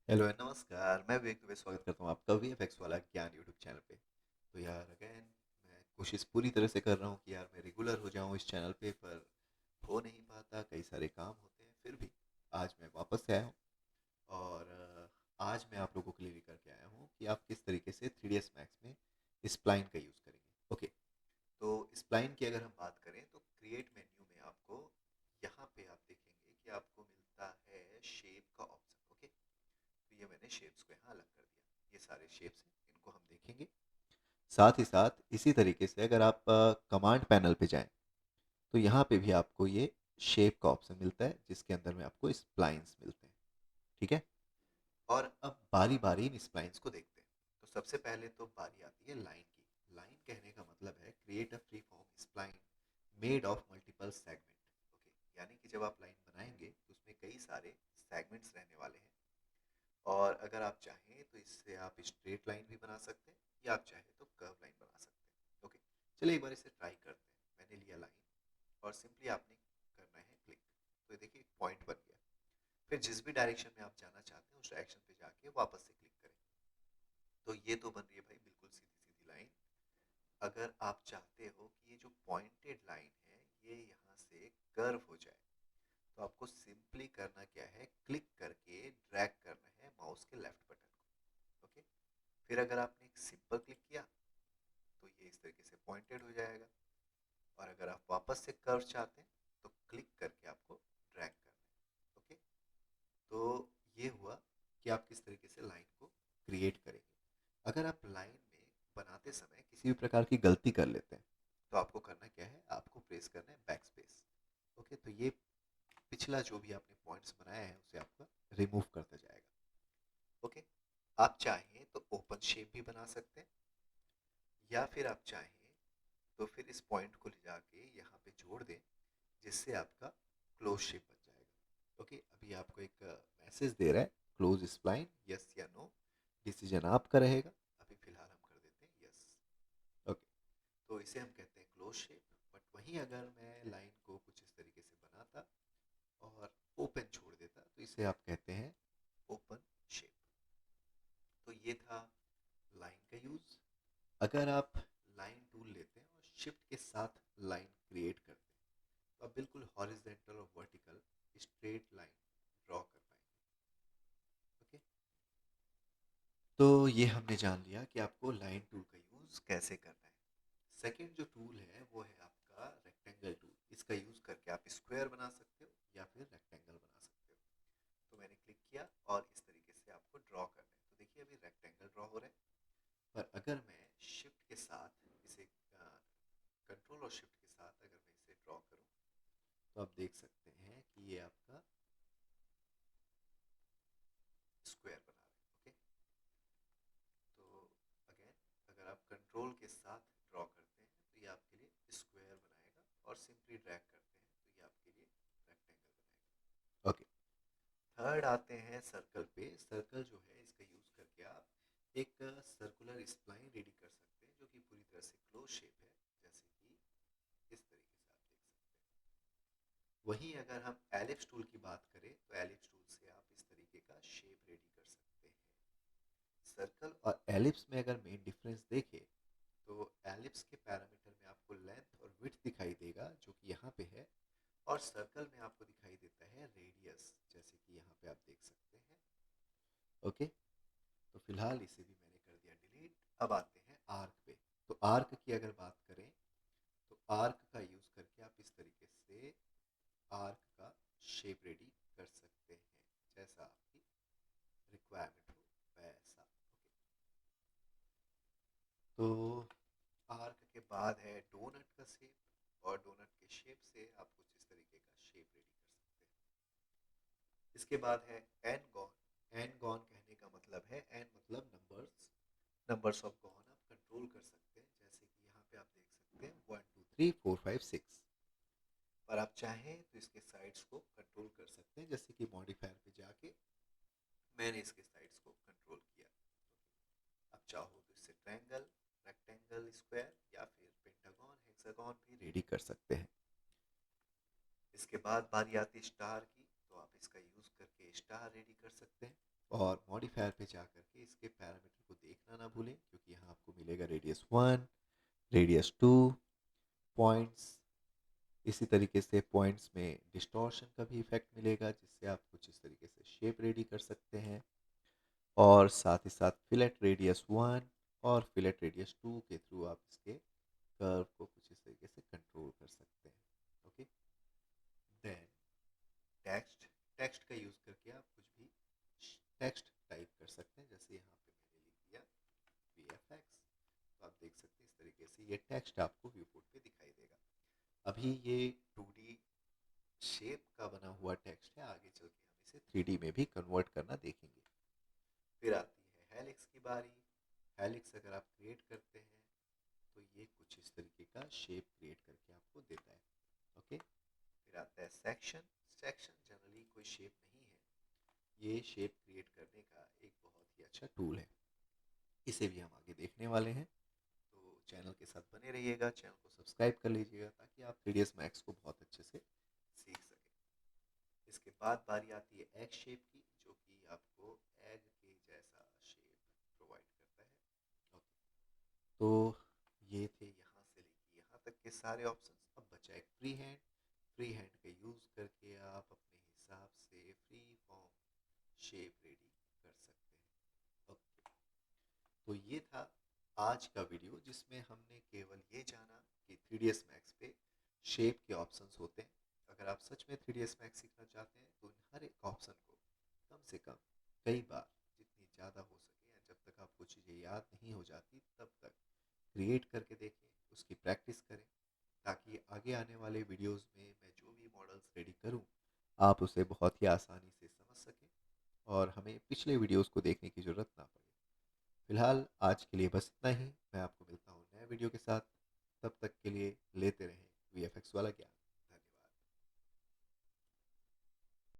Hello नमस्कार। मैं विवेक दुबे स्वागत करता हूँ आपका वीएफएक्स वाला ज्ञान यूट्यूब चैनल पे। तो यार अगेन मैं कोशिश पूरी तरह से कर रहा हूँ कि यार मैं रेगुलर हो जाऊँ इस चैनल पे, पर हो नहीं पाता, कई सारे काम होते हैं। फिर भी आज मैं वापस से आया हूँ और आज मैं आप लोगों के लिए लेकर के आया हूँ कि आप किस तरीके से 3ds मैक्स में स्प्लाइन का यूज़ करेंगे। ओके, तो स्प्लाइन की अगर हम बात करें तो क्रिएट मेन्यू में आपको यहाँ पे आप देखेंगे कि आपको मिलता है शेप का ऑप्शन। ओके, तो ये मैंने शेप्स को यहाँ अलग कर दिया। ये सारे शेप्स हैं, इनको हम देखेंगे। साथ ही साथ इसी तरीके से अगर आप कमांड पैनल पे जाएं तो यहाँ पे भी आपको ये शेप का ऑप्शन मिलता है, जिसके अंदर में आपको स्प्लाइंस मिलते हैं। ठीक है, और अब बारी बारी इन स्प्लाइंस को देखते हैं। तो सबसे पहले तो बारी आती है लाइन की। लाइन कहने का मतलब है create a free form spline made of multiple segment. Okay, यानी कि जब आप लाइन बनाएंगे तो उसमें कई सारे सेगमेंट्स रहने वाले हैं। और अगर आप चाहें तो इससे आप स्ट्रेट लाइन भी बना सकते हैं, या आप चाहें तो कर्व लाइन बना सकते हैं। ओके, चलिए एक बार इसे ट्राई करते हैं। मैंने लिया लाइन और सिंपली आपने करना है क्लिक। तो ये देखिए पॉइंट बन गया। फिर जिस भी डायरेक्शन में आप जाना चाहते हैं उस डायरेक्शन पे जाके वापस से क्लिक करें। तो ये तो बन रही है भाई बिल्कुल सीधी सीधी लाइन। अगर आप चाहते हो कि ये जो पॉइंटेड लाइन है ये यहाँ से कर्व हो जाए, तो आपको सिंपली करना क्या है, क्लिक करके ड्रैग करना है माउस के लेफ्ट बटन को। ओके, फिर अगर आपने एक सिंपल क्लिक किया तो ये इस तरीके से पॉइंटेड हो जाएगा। और अगर आप वापस से कर्व चाहते हैं तो क्लिक करके आपको ड्रैग करना है। ओके, तो ये हुआ कि आप किस तरीके से लाइन को क्रिएट करेंगे। अगर आप लाइन में बनाते समय किसी भी प्रकार की गलती कर लेते हैं तो आपको करना क्या है, आपको प्रेस करना है बैक स्पेस। ओके, तो ये पिछला जो भी आपने पॉइंट्स बनाया है उसे आपका रिमूव करता जाएगा। ओके, आप चाहें तो ओपन शेप भी बना सकते हैं, या फिर आप चाहें तो फिर इस पॉइंट को ले जाके यहाँ पे जोड़ दें, जिससे आपका क्लोज शेप बन जाएगा। ओके, अभी आपको एक मैसेज दे रहा है क्लोज स्प्लाइन, यस या नो, डिसीजन आपका रहेगा। अभी फिलहाल हम कर देते हैं यस। ओके, तो इसे हम कहते हैं क्लोज शेप। बट वहीं अगर मैं लाइन को कुछ इस तरीके से बनाता और ओपन छोड़ देता तो इसे आप कहते हैं ओपन शेप। तो ये था लाइन का यूज। अगर आप लाइन टूल लेते हैं और शिफ्ट के साथ लाइन क्रिएट करते हैं तो आप बिल्कुल हॉरिजेंटल और वर्टिकल स्ट्रेट लाइन ड्रॉ कर पाएंगे। ओके, तो ये हमने जान लिया कि आपको लाइन टूल का यूज़ कैसे करना है। सेकंड जो टूल है वो है आपका रेक्टेंगल टूल। इसका यूज़ करके आप स्क्वायर बना सकते हो या फिर रेक्टेंगल बना सकते हो। तो मैंने क्लिक किया और इस तरीके से आपको ड्रॉ करना है। तो देखिए अभी रेक्टेंगल ड्रॉ हो रहा है। पर अगर मैं शिफ्ट के साथ इसे कंट्रोल और शिफ्ट के साथ अगर मैं इसे ड्रॉ करूं तो आप देख सकते हैं कि ये आपका स्क्वायर बना रहा है। ओके, तो अगेन अगर आप कंट्रोल के साथ ड्रॉ करते हैं तो ये आपके लिए स्क्वायर बनाएगा, और सिंपली ड्रैग करते हैं तो ये आपके लिए रेक्टेंगल बनाएगा। ओके, थर्ड आते हैं सर्कल पे। सर्कल जो है इसका यूज करके आप एक सर्कुलर स्प्लाइन रेडी कर सकते हैं जो कि पूरी तरह से क्लोज शेप है, जैसे कि इस तरीके से आप देख सकते हैं। वहीं अगर हम एलिप्स टूल की बात करें तो एलिप्स टूल से आप इस तरीके का शेप रेडी कर सकते हैं। सर्कल और एलिप्स में अगर मेन डिफरेंस देखें तो एलिप्स के पैरामीटर में आपको लेंथ और विड्थ दिखाई देगा जो कि यहाँ पे है, और सर्कल में आपको दिखाई देता है रेडियस, जैसे कि यहाँ पे आप देख सकते हैं। ओके, तो फिलहाल इसे भी मैंने कर दिया डिलीट। अब आते हैं आर्क पे। तो आर्क की अगर बात करें तो आर्क का यूज करके आप इस तरीके से आर्क का शेप रेडी कर सकते हैं, जैसा आपकी रिक्वायरमेंट हो वैसा। ओके, तो आर्क के बाद है डोनट का शेप, और डोनट के शेप से आप कुछ इस तरीके का शेप रेडी कर सकते हैं। इसके बाद है एन गॉन। एन गॉन कहने का मतलब है, एन मतलब नंबर्स, नंबर्स ऑफ गॉन आप कंट्रोल कर सकते हैं, जैसे कि यहाँ पे आप देख सकते हैं 1 2 3 4 5 6। और आप चाहें तो इसके साइड्स को कंट्रोल कर सकते हैं, जैसे कि मॉडिफायर पे जाके मैंने इसके साइड्स को कंट्रोल किया। आप चाहो तो इससे ट्रायंगल, रेक्टेंगल, स्क्वायर या फिर पेंटागन, हेक्सागन भी रेडी कर सकते हैं। इसके बाद बारी आती है स्टार की। तो आप इसका यूज करके स्टार रेडी कर सकते हैं। और मॉडिफायर पे जा करके इसके पैरामीटर को देखना ना भूलें, क्योंकि यहाँ आपको मिलेगा रेडियस 1, रेडियस 2, पॉइंट्स। इसी तरीके से पॉइंट्स में डिस्टॉर्शन का भी इफेक्ट मिलेगा, जिससे आप कुछ इस तरीके से शेप रेडी कर सकते हैं। और साथ ही साथ फिलेट रेडियस 1 और फिलेट रेडियस 2 के थ्रू आप इसके कर्व को कुछ इस तरीके से कंट्रोल कर सकते हैं। ओके, देन टेक्स्ट टेक्स्ट का यूज़ करके आप कुछ भी टेक्स्ट टाइप कर सकते हैं। जैसे यहाँ पे मैंने लिख दिया VFX, तो आप देख सकते हैं इस तरीके से ये टेक्स्ट आपको व्यूपोर्ट पे दिखाई देगा। अभी ये 2D शेप का बना हुआ टेक्स्ट है, आगे चल के हम इसे 3D में भी कन्वर्ट करना देखेंगे। फिर आती है हेलिक्स की बारी। हेलिक्स अगर आप क्रिएट करते हैं तो ये कुछ इस तरीके का शेप क्रिएट करके आपको देता है। ओके, फिर आता है सेक्शन। सेक्शन जनरली कोई शेप नहीं है, ये शेप क्रिएट करने का एक बहुत ही अच्छा टूल है। इसे भी हम आगे देखने वाले हैं, तो चैनल के साथ बने रहिएगा, चैनल को सब्सक्राइब कर लीजिएगा ताकि आप 3ds मैक्स को बहुत अच्छे से सीख सकें। इसके बाद बारी आती है एग शेप की, जो कि आपको एग के जैसा शेप प्रोवाइड करता है। ओके, तो ये थे यहाँ से लेके यहाँ तक के सारे ऑप्शंस। अब बचा एक फ्री हैंड। फ्री हैंड का यूज़ करके आप अपने हिसाब से फ्री फॉर्म शेप रेडी कर सकते हैं। ओके, तो ये था आज का वीडियो, जिसमें हमने केवल ये जाना कि 3ds मैक्स पे शेप के ऑप्शंस होते हैं। अगर आप सच में 3ds मैक्स सीखना चाहते हैं तो इन हर एक ऑप्शन को कम से कम कई बार, जितनी ज़्यादा हो सके, या जब तक आपको चीज़ें याद नहीं हो जाती तब तक क्रिएट करके देखें, उसकी प्रैक्टिस करें, ताकि आगे आने वाले वीडियोस में मैं जो भी मॉडल्स रेडी करूं आप उसे बहुत ही आसानी से समझ सकें और हमें पिछले वीडियोस को देखने की ज़रूरत ना पड़े। फिलहाल आज के लिए बस इतना ही। मैं आपको मिलता हूँ नए वीडियो के साथ। तब तक के लिए लेते रहें VFX वाला ज्ञान।